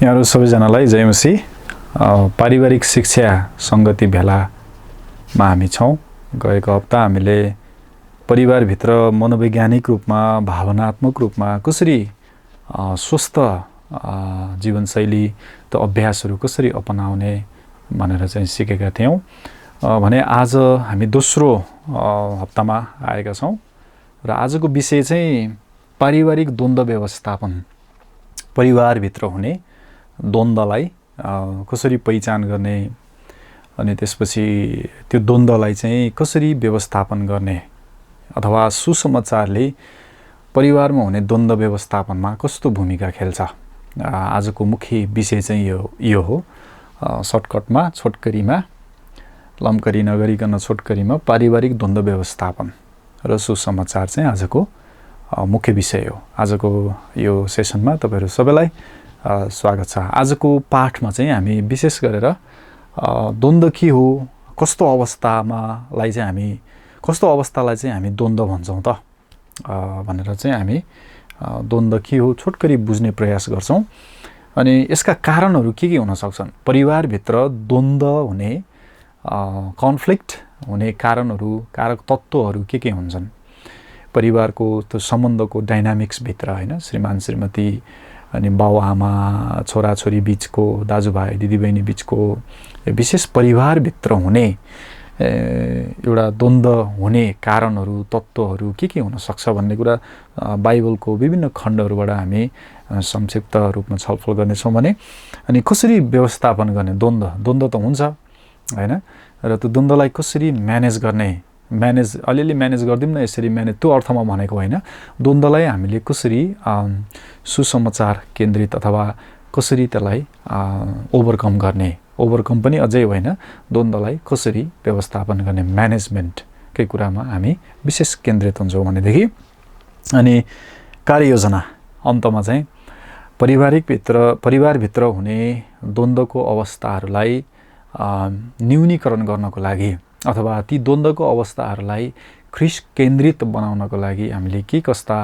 यहाँहरू सबैजनालाई जय मसीह। पारिवारिक शिक्षा सङ्गति भेलामा हामी छौँ। गएको हप्ता हामीले परिवारभित्र मनोवैज्ञानिक रूपमा, भावनात्मक रूपमा कसरी स्वस्थ जीवनशैली त अभ्यासहरू कसरी अपनाउने भनेर चाहिँ सिकेका थियौँ भने आज हामी दोस्रो हप्तामा आएका छौँ र आजको विषय चाहिँ पारिवारिक द्वन्द्व व्यवस्थापन, परिवारभित्र हुने द्वन्द्वलाई कसरी पहिचान गर्ने अनि त्यसपछि त्यो द्वन्द्वलाई चाहिँ कसरी व्यवस्थापन गर्ने अथवा सुसमाचारले परिवारमा हुने द्वन्द्व व्यवस्थापनमा कस्तो भूमिका खेल्छ। आजको मुख्य विषय चाहिँ यो हो। सर्टकटमा, छोटकरीमा, लम्करी नगरिकन छोटकरीमा पारिवारिक द्वन्द्व व्यवस्थापन र सुसमाचार चाहिँ आजको मुख्य विषय हो। आजको यो सेसनमा तपाईँहरू सबैलाई स्वागत छ। आजको पाठमा चाहिँ हामी विशेष गरेर द्वन्द्व के हो, कस्तो अवस्थालाई चाहिँ हामी द्वन्द्व भन्छौँ त भनेर चाहिँ हामी द्वन्द्व के हो छोटकरी बुझ्ने प्रयास गर्छौँ। अनि यसका कारणहरू के हुन सक्छन्, परिवारभित्र द्वन्द्व हुने, कन्फ्लिक्ट हुने कारणहरू, कारक तत्त्वहरू के हुन्छन्, परिवारको त्यो सम्बन्धको डाइनामिक्सभित्र, होइन, श्रीमान श्रीमती अनि बाउ आमा छोराछोरी बिचको, दाजुभाइ दिदीबहिनी बिचको, विशेष परिवारभित्र हुने एउटा द्वन्द्व हुने कारणहरू, तत्त्वहरू के हुन सक्छ भन्ने कुरा बाइबलको विभिन्न खण्डहरूबाट हामी संक्षिप्त रूपमा छलफल गर्नेछौँ। भने अनि कसरी व्यवस्थापन गर्ने, द्वन्द्व त हुन्छ, होइन, र त्यो द्वन्द्वलाई कसरी म्यानेज गर्ने, अलिअलि म्यानेज गरिदिउँ न यसरी म्यानेज, त्यो अर्थमा भनेको होइन। द्वन्द्वलाई हामीले कसरी सुसमाचार केन्द्रित अथवा कसरी त्यसलाई ओभरकम गर्ने, ओभरकम पनि अझै होइन, द्वन्द्वलाई कसरी व्यवस्थापन गर्ने, म्यानेजमेन्टकै कुरामा हामी विशेष केन्द्रित हुन्छौँ भनेदेखि अनि कार्ययोजना अन्तमा चाहिँ परिवारभित्र हुने द्वन्द्वको अवस्थाहरूलाई न्यूनीकरण गर्नको लागि अथवा ती द्वन्द्वको अवस्थाहरूलाई ख्रिस्ट केन्द्रित बनाउनको लागि हामीले के कस्ता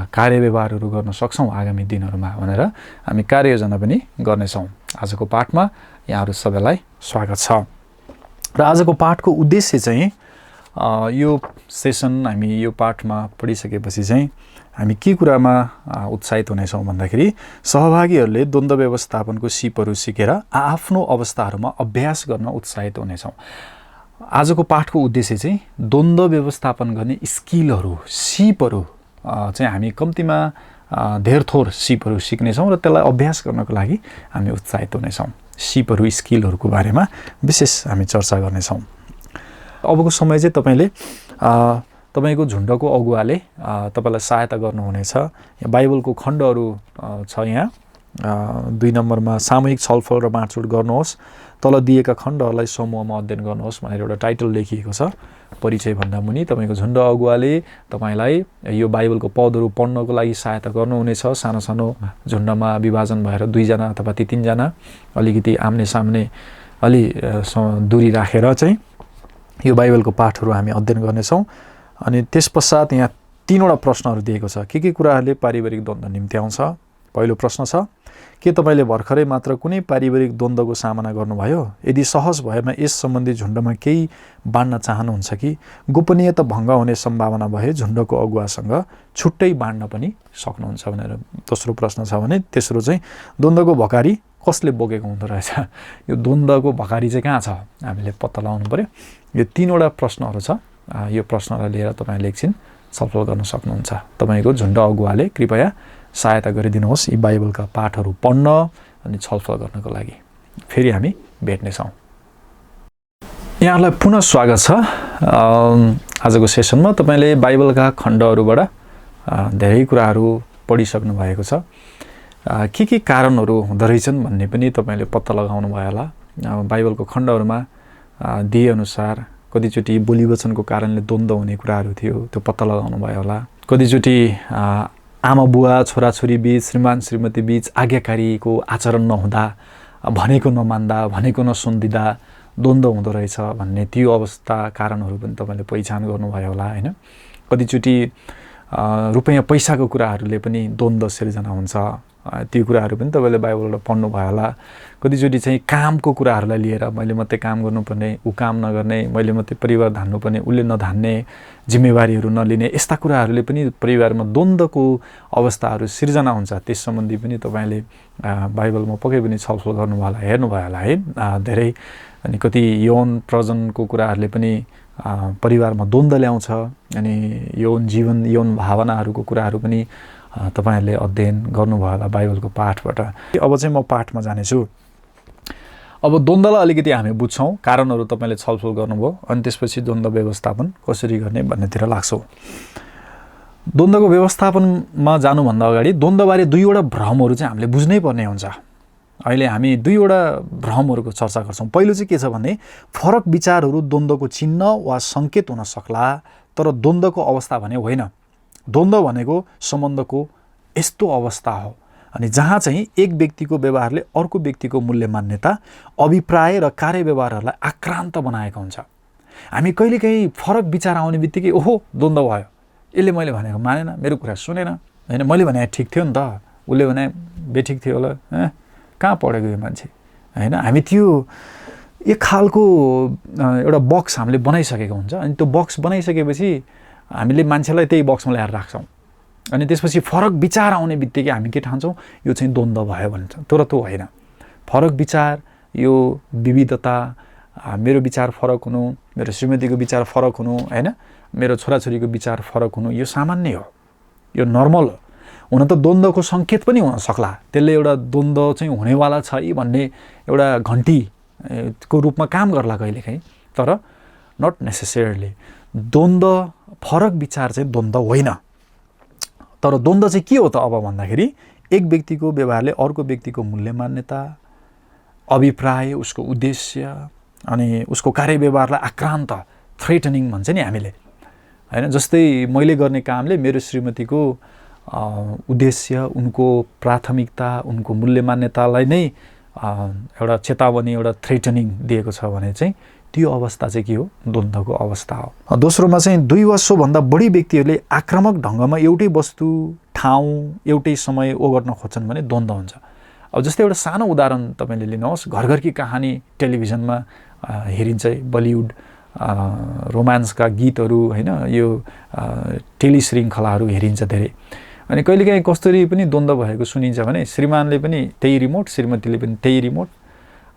कार्यव्यवहारहरू गर्न सक्छौँ आगामी दिनहरूमा भनेर हामी कार्ययोजना पनि गर्नेछौँ। आजको पाठमा यहाँहरू सबैलाई स्वागत छ। र आजको पाठको उद्देश्य चाहिँ यो सेसन हामी यो पाठमा पढिसकेपछि चाहिँ हामी के कुरामा उत्साहित हुनेछौँ भन्दाखेरि सहभागीहरूले द्वन्द्व व्यवस्थापनको सिपहरू सिकेर आफ्नो अवस्थाहरूमा अभ्यास गर्न उत्साहित हुनेछौँ। आजको पाठको उद्देश्य चाहिँ द्वन्द्व व्यवस्थापन गर्ने स्किलहरू, सिपहरू चाहिँ हामी कम्तीमा धेर थोर सिपहरू सिक्नेछौँ र त्यसलाई अभ्यास गर्नको लागि हामी उत्साहित हुनेछौँ। सिपहरू, स्किलहरूको बारेमा विशेष हामी चर्चा गर्नेछौँ। अबको समय चाहिँ तपाईँको झुन्डको अगुवाले तपाईँलाई सहायता गर्नुहुनेछ। बाइबलको खण्डहरू छ यहाँ। 2 नम्बरमा सामूहिक छलफल र बाँडचुँड गर्नुहोस्, तल दिएका खण्डहरूलाई समूहमा अध्ययन गर्नुहोस् भनेर एउटा टाइटल लेखिएको छ। परिचयभन्दा मुनि तपाईँको झुन्ड अगुवाले तपाईँलाई यो बाइबलको पदहरू पढ्नको लागि सहायता गर्नुहुनेछ। सानो सानो झुन्डमा विभाजन भएर 2 जना अथवा 3 जना अलिकति आम्ने सामने अलि दूरी राखेर चाहिँ यो बाइबलको पाठहरू हामी अध्ययन गर्नेछौँ। अनि त्यस पश्चात यहाँ 3वटा प्रश्नहरू दिएको छ। के कुराहरूले पारिवारिक द्वन्द्व निम्त्याउँछ? पहिलो प्रश्न छ, के तपाईँले भर्खरै मात्र कुनै पारिवारिक द्वन्द्वको सामना गर्नुभयो? यदि सहज भएमा यस सम्बन्धी झुन्डमा केही बाँड्न चाहनुहुन्छ कि गोपनीयता भङ्ग हुने सम्भावना भए झुन्डको अगुवासँग छुट्टै बाँड्न पनि सक्नुहुन्छ भनेर दोस्रो प्रश्न छ। भने तेस्रो चाहिँ द्वन्द्वको भकारी कसले बोकेको हुँदो रहेछ? यो द्वन्द्वको भकारी चाहिँ कहाँ छ हामीले पत्ता लगाउनु पऱ्यो। यो 3वटा प्रश्नहरू छ। यो प्रश्नलाई लिएर तपाईँले एकछिन छलफल गर्न सक्नुहुन्छ। तपाईँको झुन्ड अगुवाले कृपया सहायता गरिदिनुहोस् यी बाइबलका पाठहरू पढ्न अनि छलफल गर्नको लागि। फेरि हामी भेट्नेछौँ। यहाँहरूलाई पुनः स्वागत छ। आजको सेसनमा तपाईँले बाइबलका खण्डहरूबाट धेरै कुराहरू पढिसक्नु भएको छ। के कारणहरू हुँदो रहेछन् भन्ने पनि तपाईँले पत्ता लगाउनु भयो होला। बाइबलको खण्डहरूमा दिएअनुसार कतिचोटि बोलीवचनको कारणले द्वन्द्व हुने कुराहरू थियो, त्यो पत्ता लगाउनु भयो होला। कतिचोटि आमा बुवा छोराछोरी बिच, श्रीमान श्रीमती बिच आज्ञाकारीको आचरण नहुँदा, भनेको नमान्दा, भनेको नसुनिदिँदा द्वन्द्व हुँदो रहेछ भन्ने त्यो अवस्था कारणहरू पनि तपाईँले पहिचान गर्नुभयो होला, होइन। कतिचोटि रुपैयाँ पैसाको कुराहरूले पनि द्वन्द्व सिर्जना हुन्छ, त्यो कुराहरू पनि तपाईँले बाइबलबाट पढ्नुभयो होला। कतिचोटि चाहिँ कामको कुराहरूलाई लिएर मैले मात्रै काम गर्नुपर्ने, ऊ काम नगर्ने, मैले मात्रै परिवार धान्नुपर्ने, उसले नधान्ने, जिम्मेवारीहरू नलिने, यस्ता कुराहरूले पनि परिवारमा द्वन्द्वको अवस्थाहरू सिर्जना हुन्छ। त्यस सम्बन्धी पनि तपाईँले बाइबलमा पक्कै पनि छलफल गर्नुभयो होला, हेर्नुभयो होला है धेरै। अनि कति यौन प्रजनको कुराहरूले पनि परिवारमा द्वन्द्व ल्याउँछ। अनि यौन जीवन, यौन भावनाहरूको कुराहरू पनि तपाईँहरूले अध्ययन गर्नुभयो होला बाइबलको पाठबाट। अब चाहिँ म पाठमा जानेछु। अब द्वन्द्वलाई अलिकति हामी बुझ्छौँ, कारणहरू तपाईँले छलफल गर्नुभयो, अनि त्यसपछि द्वन्द्व व्यवस्थापन कसरी गर्ने भन्नेतिर लाग्छौँ। द्वन्द्वको व्यवस्थापनमा जानुभन्दा अगाडि द्वन्द्वबारे दुईवटा भ्रमहरू चाहिँ हामीले बुझ्नै पर्ने हुन्छ। अहिले हामी दुईवटा भ्रमहरूको चर्चा गर्छौँ। पहिलो चाहिँ के छ भने फरक विचारहरू द्वन्द्वको चिन्ह वा सङ्केत हुन सक्ला, तर द्वन्द्वको अवस्था भने होइन। द्वन्द्व भनेको सम्बन्धको यस्तो अवस्था हो अनि जहाँ चाहिँ एक व्यक्तिको व्यवहारले अर्को व्यक्तिको मूल्य मान्यता, अभिप्राय र कार्यव्यवहारहरूलाई आक्रान्त बनाएको हुन्छ। हामी कहिलेकाहीँ फरक विचार आउने बित्तिकै ओहो द्वन्द्व भयो, यसले मैले भनेको मानेन, मेरो कुरा सुनेन, होइन मैले भने ठिक थियो नि त, उसले भने बेठिक थियो होला, कहाँ पढेको यो मान्छे, होइन। हामी त्यो एक खालको एउटा बक्स हामीले बनाइसकेको हुन्छ। अनि त्यो बक्स बनाइसकेपछि हामीले मान्छेलाई त्यही बक्समा ल्याएर राख्छौँ। अनि त्यसपछि फरक विचार आउने बित्तिकै हामी के ठान्छौँ, यो चाहिँ द्वन्द्व भयो भन्छ। तर त्यो होइन। फरक विचार, यो विविधता, मेरो विचार फरक हुनु, मेरो श्रीमतीको विचार फरक हुनु, होइन, मेरो छोराछोरीको विचार फरक हुनु, यो सामान्य हो, यो नर्मल हो। हुन त द्वन्द्वको सङ्केत पनि हुन सक्ला, त्यसले एउटा द्वन्द्व चाहिँ हुनेवाला छ यी भन्ने एउटा घन्टीको रूपमा काम गर्ला कहिलेकाहीँ, तर नट नेसेसरली। द्वन्द्व, फरक विचार चाहिँ द्वन्द्व होइन। तर द्वन्द्व चाहिँ के हो त अब भन्दाखेरि एक व्यक्तिको व्यवहारले अर्को व्यक्तिको मूल्य मान्यता, अभिप्राय, उसको उद्देश्य अनि उसको कार्यव्यवहारलाई आक्रान्त, थ्रेटनिङ भन्छ नि हामीले, होइन। जस्तै मैले गर्ने कामले मेरो श्रीमतीको उद्देश्य, उनको प्राथमिकता, उनको मूल्य मान्यतालाई नै एउटा चेतावनी, एउटा थ्रेटनिङ दिएको छ भने चाहिँ त्यो अवस्था चाहिँ के हो, द्वन्द्वको अवस्था हो। दोस्रोमा चाहिँ दुई वा सोभन्दा बढी व्यक्तिहरूले आक्रामक ढङ्गमा एउटै वस्तु, ठाउँ, एउटै समय ओगट्न खोज्छन् भने द्वन्द्व हुन्छ। अब जस्तै एउटा सानो उदाहरण तपाईँले लिनुहोस्, घर घर की कहानी टेलिभिजनमा हेरिन्छ, बलिउड रोमान्सका गीतहरू, होइन, यो टेलिश्रृङ्खलाहरू हेरिन्छ धेरै। अनि कहिलेकाहीँ कस्तरी पनि द्वन्द्व भएको सुनिन्छ भने श्रीमानले पनि त्यही रिमोट, श्रीमतीले पनि त्यही रिमोट,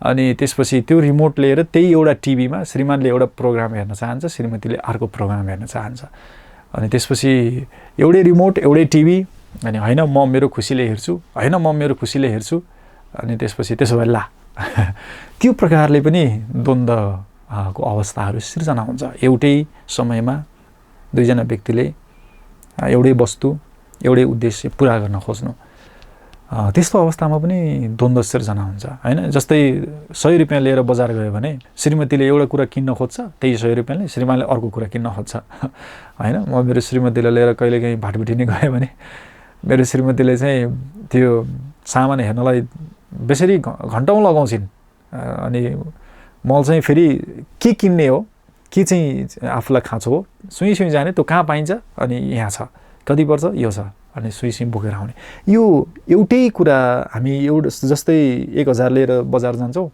अनि त्यसपछि त्यो रिमोट लिएर त्यही एउटा टिभीमा श्रीमानले एउटा प्रोग्राम हेर्न चाहन्छ, श्रीमतीले अर्को प्रोग्राम हेर्न चाहन्छ। अनि त्यसपछि एउटै रिमोट, एउटै टिभी, अनि होइन म मेरो खुसीले हेर्छु, होइन म मेरो खुसीले हेर्छु, अनि त्यसपछि त्यसो भए ला त्यो प्रकारले पनि द्वन्द्वको अवस्थाहरू सिर्जना हुन्छ। एउटै समयमा दुईजना व्यक्तिले एउटै वस्तु, एउटै उद्देश्य पुरा गर्न खोज्नु, त्यस्तो अवस्थामा पनि द्वन्द्व सिर्जना हुन्छ, होइन। जस्तै 100 रुपियाँ लिएर बजार गयो भने श्रीमतीले एउटा कुरा किन्न खोज्छ, त्यही 100 रुपियाँले श्रीमानले अर्को कुरा किन्न खोज्छ, होइन। म मेरो श्रीमतीलाई लिएर कहिलेकाहीँ भाटभिटिनी गएँ भने मेरो श्रीमतीले चाहिँ त्यो सामान हेर्नलाई बेसरी घन्टौँ लगाउँछिन्। अनि म चाहिँ फेरि के किन्ने हो, के चाहिँ आफूलाई खाँचो हो, सुई जाने, त्यो कहाँ पाइन्छ, अनि यहाँ छ, कति पर्छ, यो छ, अनि सुई बोकेर आउने। यो एउटै कुरा हामी एउटा जस्तै 1000 लिएर बजार जान्छौँ,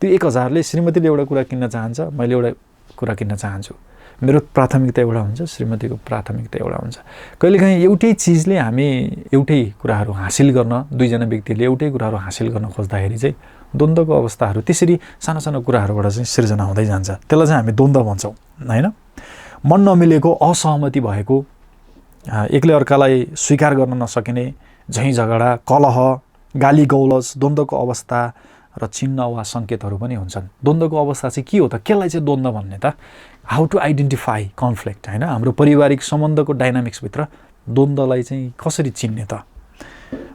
त्यो 1000ले श्रीमतीले एउटा कुरा किन्न चाहन्छ, मैले एउटा कुरा किन्न चाहन्छु, मेरो प्राथमिकता एउटा हुन्छ, श्रीमतीको प्राथमिकता एउटा हुन्छ। कहिलेकाहीँ एउटै चिजले हामी एउटै कुराहरू हासिल गर्न, दुईजना व्यक्तिले एउटै कुराहरू हासिल गर्न खोज्दाखेरि चाहिँ द्वन्द्वको अवस्थाहरू त्यसरी सानो सानो कुराहरूबाट चाहिँ सिर्जना हुँदै जान्छ। त्यसलाई चाहिँ हामी द्वन्द्व भन्छौँ, होइन। मन नमिलेको, असहमति भएको, एकले अर्कालाई स्वीकार गर्न नसकिने, झैँ झगडा, कलह, गाली गौलज द्वन्द्वको अवस्था र चिन्ह वा सङ्केतहरू पनि हुन्छन्। द्वन्द्वको अवस्था चाहिँ के हो त, केलाई चाहिँ द्वन्द्व भन्ने त, हाउ टु आइडेन्टिफाई कन्फ्लिक्ट, होइन। हाम्रो पारिवारिक सम्बन्धको डाइनामिक्सभित्र द्वन्द्वलाई चाहिँ कसरी चिन्ने त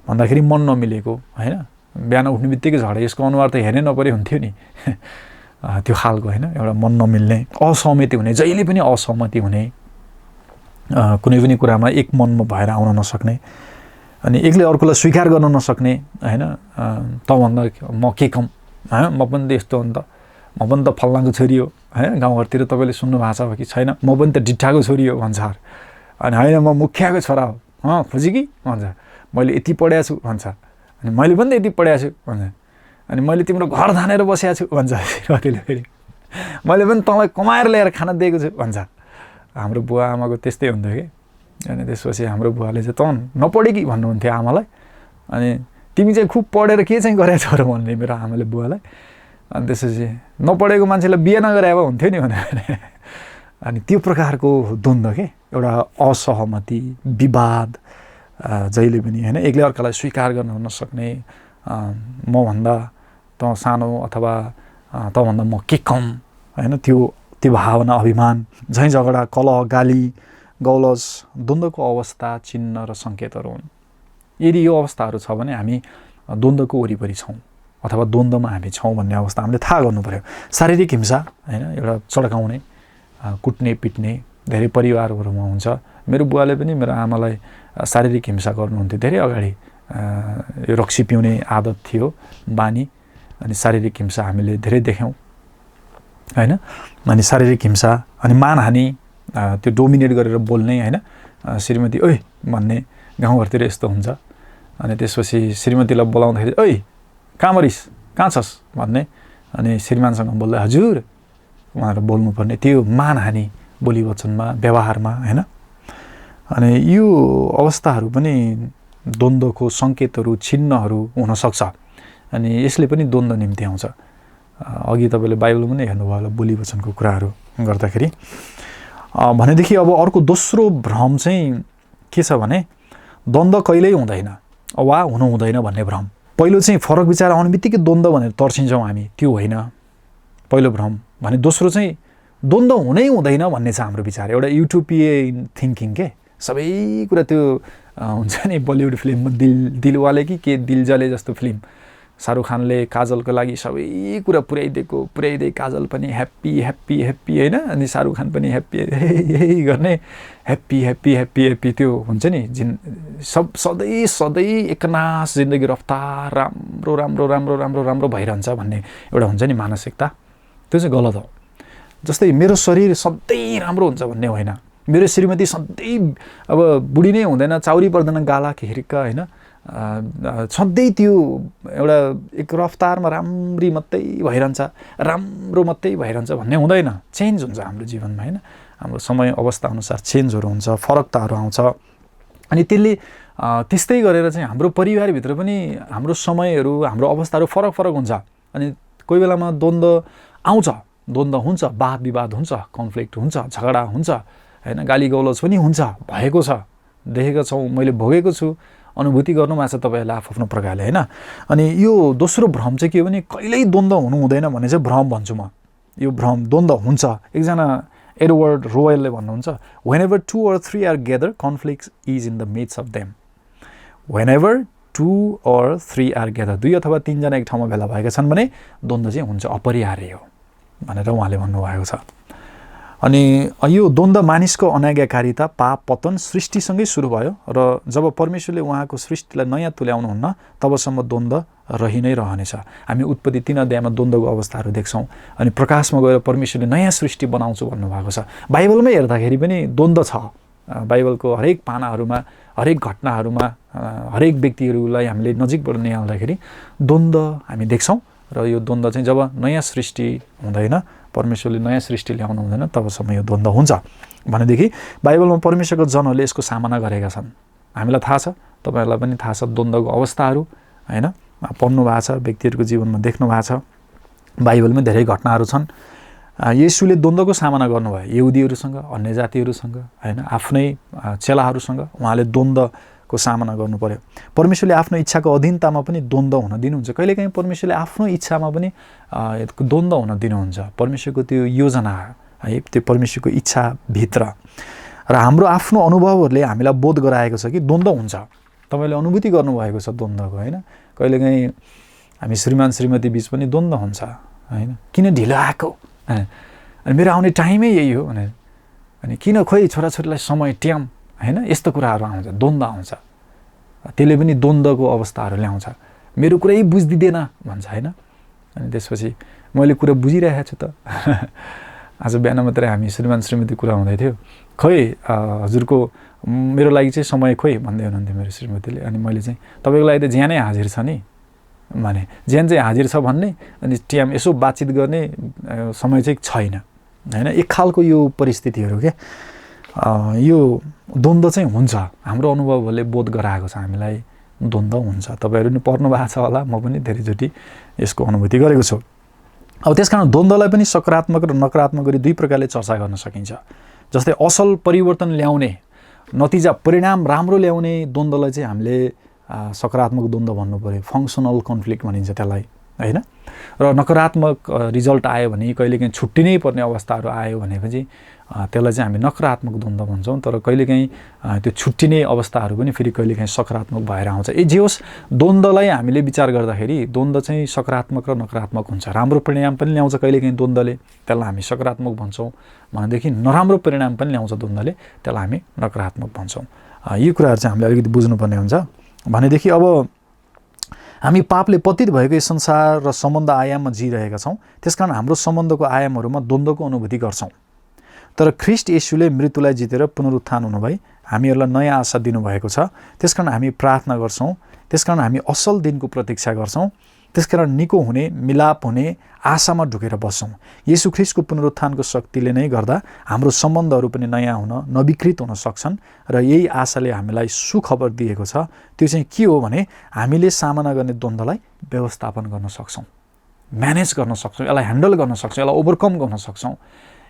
भन्दाखेरि मन नमिलेको, होइन, बिहान उठ्ने बित्तिकै झगडा, यसको अनुहार त हेर्नै नपरे हुन्थ्यो नि त्यो खालको, होइन, एउटा मन नमिल्ने, असहमति हुने, जहिले पनि असहमति हुने, कुनै पनि कुरामा एक मनमा भएर आउन नसक्ने, अनि एकले अर्कोलाई स्वीकार गर्न नसक्ने, होइन। तँभन्दा म के कम, होइन, म पनि त यस्तो हो नि त, म पनि त फल्नाको छोरी हो, होइन। गाउँघरतिर तपाईँले सुन्नु भएको छ कि छैन, म पनि त डिट्ठाको छोरी हो भन्छ, अनि होइन म मुखियाको छोरा हो, खोजी कि भन्छ, मैले यति पढेको छु भन्छ, अनि मैले पनि त यति पढेको छु भन्छ, अनि मैले तिम्रो घर धानेर बसेको छु भन्छ श्रीमतीले, फेरि मैले पनि तँलाई कमाएर ल्याएर खाना दिएको छु भन्छ। हाम्रो बुवा आमाको त्यस्तै हुन्थ्यो कि। अनि त्यसपछि हाम्रो बुवाले चाहिँ तँ नपढे कि भन्नुहुन्थ्यो आमालाई, अनि तिमी चाहिँ खुब पढेर के चाहिँ गरेको छौ र भन्ने मेरो आमाले बुवालाई। अनि त्यसपछि नपढेको मान्छेलाई बिहे नगरे भए हुन्थ्यो नि भने। अनि त्यो प्रकारको द्वन्द्व के, एउटा असहमति, विवाद, जहिले पनि होइन, एकले अर्कालाई स्वीकार गर्न नसक्ने, मभन्दा तँ सानो अथवा तँभन्दा म के कम, होइन, त्यो भावना, अभिमान, झैँ झगडा, कलह, गाली गौलज, द्वन्द्वको अवस्था, चिन्ह र सङ्केतहरू हुन्। यदि यो अवस्थाहरू छ भने हामी द्वन्द्वको वरिपरि छौँ अथवा द्वन्द्वमा हामी छौँ भन्ने अवस्था हामीले थाहा गर्नु पर्यो। शारीरिक हिंसा, होइन, एउटा चड्काउने, कुट्ने, पिट्ने धेरै परिवारहरूमा हुन्छ। मेरो बुवाले पनि मेरो आमालाई शारीरिक हिंसा गर्नुहुन्थ्यो धेरै अगाडि। यो रक्सी पिउने आदत थियो, बानी, अनि शारीरिक हिंसा हामीले धेरै देख्यौँ, होइन। अनि शारीरिक हिंसा, अनि मानहानि, त्यो डोमिनेट गरेर बोल्ने, होइन, श्रीमती ओइ भन्ने, गाउँघरतिर यस्तो हुन्छ। अनि त्यसपछि श्रीमतीलाई बोलाउँदाखेरि ओइ कहाँ मरिस, कहाँ छस् भन्ने, अनि श्रीमानसँग बोल्दा हजुर उहाँहरू बोल्नुपर्ने, त्यो मानहानि बोली वचनमा, व्यवहारमा, होइन। अनि यो अवस्थाहरू पनि द्वन्द्वको सङ्केतहरू, चिन्हहरू हुनसक्छ। अनि यसले पनि द्वन्द्व निम्ति आउँछ। अघि तपाईँले बाइबलमा नै हेर्नुभयो होला बोली वचनको कुराहरू गर्दाखेरि। भनेदेखि अब अर्को दोस्रो भ्रम चाहिँ के छ भने द्वन्द्व कहिल्यै हुँदैन वा हुनु हुँदैन भन्ने भ्रम। पहिलो चाहिँ फरक विचार आउने बित्तिकै द्वन्द्व भनेर तर्सिन्छौँ हामी, त्यो होइन पहिलो भ्रम। भने दोस्रो चाहिँ द्वन्द्व हुनै हुँदैन भन्ने छ हाम्रो विचार, एउटा युटोपियन थिङ्किङ के। सबै कुरा त्यो हुन्छ नि बलिउड फिल्ममा दिलवाले कि के दिलजले जस्तो फिल्म, शाहरुख खानले काजलको लागि सबै कुरा पुर्याइदिए काजल पनि ह्याप्पी ह्याप्पी ह्याप्पी, होइन, अनि शाहरुख खान पनि ह्याप्पी यही गर्ने, ह्याप्पी ह्याप्पी ह्याप्पी ह्याप्पी, त्यो हुन्छ नि सधैँ एकनास जिन्दगी रफ्तार राम्रो राम्रो राम्रो राम्रो राम्रो भइरहन्छ भन्ने एउटा हुन्छ नि मानसिकता, त्यो चाहिँ गलत हो। जस्तै मेरो शरीर सधैँ राम्रो हुन्छ भन्ने होइन, मेरो श्रीमती सधैँ अब बुढी नै हुँदैन, चाउरी पर्दैन गाला खिर्का, होइन, सधैँ त्यो एउटा एक रफ्तारमा राम्री मात्रै भइरहन्छ, राम्रो मात्रै भइरहन्छ भन्ने हुँदैन। चेन्ज हुन्छ हाम्रो जीवनमा, होइन, हाम्रो समय अवस्था अनुसार चेन्जहरू हुन्छ, फरकताहरू आउँछ। अनि त्यसले त्यस्तै गरेर चाहिँ हाम्रो परिवारभित्र पनि हाम्रो समयहरू, हाम्रो अवस्थाहरू फरक फरक हुन्छ। अनि कोही बेलामा द्वन्द्व आउँछ, द्वन्द्व हुन्छ, वाद विवाद हुन्छ, कन्फ्लिक्ट हुन्छ, झगडा हुन्छ, होइन, गाली गौलज पनि हुन्छ, भएको छ, देखेको छौँ, मैले भोगेको छु, अनुभूति गर्नुभएको छ तपाईँहरूले आफ्नो प्रकारले, होइन। अनि यो दोस्रो भ्रम चाहिँ के हो भने कहिल्यै द्वन्द्व हुनु हुँदैन भन्ने चाहिँ भ्रम भन्छु म। यो भ्रम, द्वन्द्व हुन्छ। एकजना एडवर्ड रोयलले भन्नुहुन्छ, whenever 2 or 3 are gather conflict is in the midst of them. Whenever 2 or 3 are gather, 2 अथवा 3 जना एक ठाउँमा भेला भएका छन् भने द्वन्द्व चाहिँ हुन्छ, अपरिहार्य हो भनेर उहाँले भन्नुभएको छ। अनि यो द्वन्द्व मानिसको अनाज्ञाकारिता, पाप, पतन, सृष्टिसँगै सुरु भयो र जब परमेश्वरले उहाँको सृष्टिलाई नयाँ तुल्याउनुहुन्न तबसम्म द्वन्द्व रहि नै रहनेछ। हामी उत्पत्ति 3 अध्यायमा द्वन्द्वको अवस्थाहरू देख्छौँ। अनि प्रकाशमा गएर परमेश्वरले नयाँ सृष्टि बनाउँछु भन्नुभएको छ। बाइबलमै हेर्दाखेरि पनि द्वन्द्व छ। बाइबलको हरेक पानाहरूमा, हरेक घटनाहरूमा, हरेक व्यक्तिहरूलाई हामीले नजिकबाट निहाल्दाखेरि द्वन्द्व हामी देख्छौँ। र यो द्वन्द्व चाहिँ जब नयाँ सृष्टि हुँदैन, परमेश्वरले नयाँ सृष्टि ल्याउनु हुँदैन, तबसम्म यो द्वन्द्व हुन्छ। भनेदेखि बाइबलमा परमेश्वरको जनहरूले यसको सामना गरेका छन्। हामीलाई थाहा छ, तपाईँहरूलाई पनि थाहा छ द्वन्द्वको अवस्थाहरू, होइन, पढ्नु भएको छ, व्यक्तिहरूको जीवनमा देख्नु भएको छ। बाइबलमै धेरै घटनाहरू छन्। येशूले द्वन्द्वको सामना गर्नुभयो, यहुदीहरूसँग, अन्य जातिहरूसँग, होइन, आफ्नै चेलाहरूसँग उहाँले द्वन्द्वको सामना गर्नु पर्यो। परमेश्वरले आफ्नो इच्छाको अधीनतामा पनि द्वन्द्व हुन दिनुहुन्छ। कहिलेकाहीँ परमेश्वरले आफ्नो इच्छामा पनि द्वन्द्व हुन दिनुहुन्छ। परमेश्वरको त्यो योजना है, त्यो परमेश्वरको इच्छाभित्र र हाम्रो आफ्नो अनुभवहरूले हामीलाई बोध गराएको छ कि द्वन्द्व हुन्छ। तपाईँले अनुभूति गर्नुभएको छ द्वन्द्वको, होइन। कहिलेकाहीँ हामी श्रीमान श्रीमती बिच पनि द्वन्द्व हुन्छ, होइन, किन ढिलो आएको, अनि मेरो आउने टाइमै यही हो भनेर, अनि किन खोइ छोराछोरीलाई समय ट्याम, होइन, यस्तो कुराहरू आउँछ, द्वन्द्व आउँछ। त्यसले पनि द्वन्द्वको अवस्थाहरू ल्याउँछ। मेरो कुरै बुझिदिँदैन भन्छ, होइन। अनि त्यसपछि मैले कुरा बुझिरहेको छु त आज बिहान मात्रै हामी श्रीमान श्रीमती कुरा हुँदै थियो, खोइ हजुरको मेरो लागि चाहिँ समय खोइ भन्दै हुनुहुन्थ्यो मेरो श्रीमतीले। अनि मैले चाहिँ तपाईँको लागि त ज्यानै हाजिर छ नि भने, ज्यान चाहिँ हाजिर छ भन्ने अनि टाइम यसो बातचित गर्ने समय चाहिँ छैन होइन। एक खालको यो परिस्थितिहरू के यो द्वन्द्व चाहिँ हुन्छ। हाम्रो अनुभवहरूले बोध गराएको छ हामीलाई द्वन्द्व हुन्छ। तपाईँहरू नि पर्नु भएको छ होला, म पनि धेरैचोटि यसको अनुभूति गरेको छु। अब त्यस कारण द्वन्द्वलाई पनि सकारात्मक र नकारात्मक गरी दुई प्रकारले चर्चा गर्न सकिन्छ। जस्तै असल परिवर्तन ल्याउने, नतिजा परिणाम राम्रो ल्याउने द्वन्द्वलाई चाहिँ हामीले सकारात्मक द्वन्द्व भन्नु पऱ्यो, फङ्सनल कन्फ्लिक्ट भनिन्छ त्यसलाई होइन। र नकारात्मक रिजल्ट आयो भने, कहिलेकाहीँ छुट्टिनै पर्ने अवस्थाहरू आयो भनेपछि त्यसलाई चाहिँ हामी नकारात्मक द्वन्द्व भन्छौँ। तर कहिलेकाहीँ त्यो छुट्टिने अवस्थाहरू पनि फेरि कहिलेकाहीँ सकारात्मक भएर आउँछ। जे होस्, द्वन्द्वलाई हामीले विचार गर्दाखेरि द्वन्द्व चाहिँ सकारात्मक र नकारात्मक हुन्छ। राम्रो परिणाम पनि ल्याउँछ कहिलेकाहीँ द्वन्द्वले, त्यसलाई हामी सकारात्मक भन्छौँ भनेदेखि नराम्रो परिणाम पनि ल्याउँछ द्वन्द्वले, त्यसलाई हामी नकारात्मक भन्छौँ। यो कुराहरू चाहिँ हामीले अलिकति बुझ्नुपर्ने हुन्छ। भनेदेखि अब हामी पापले पतित भएको यस संसार र सम्बन्ध आयाममा जिइरहेका छौँ। त्यसकारण हाम्रो सम्बन्धको आयामहरूमा द्वन्द्वको अनुभूति गर्छौँ। तर ख्रीष्ट येशूले मृत्युलाई जितेर पुनरुत्थान हुनुभई हामीहरूलाई नयाँ आशा दिनुभएको छ। त्यसकारण हामी प्रार्थना गर्छौँ, त्यसकारण हामी असल दिनको प्रतीक्षा गर्छौँ, त्यसकारण निको हुने, मिलाप हुने आशामा ढुकेर बस्छौँ। येशू ख्रीष्टको पुनरुत्थानको शक्तिले नै गर्दा हाम्रो सम्बन्धहरू पनि नयाँ हुन, नविकृत हुन सक्छन्। र यही आशाले हामीलाई सुखबर दिएको छ। त्यो चाहिँ के हो भने हामीले सामना गर्ने द्वन्द्वलाई व्यवस्थापन गर्न सक्छौँ, म्यानेज गर्न सक्छौँ, यसलाई ह्यान्डल गर्न सक्छौँ, यसलाई ओभरकम गर्न सक्छौँ,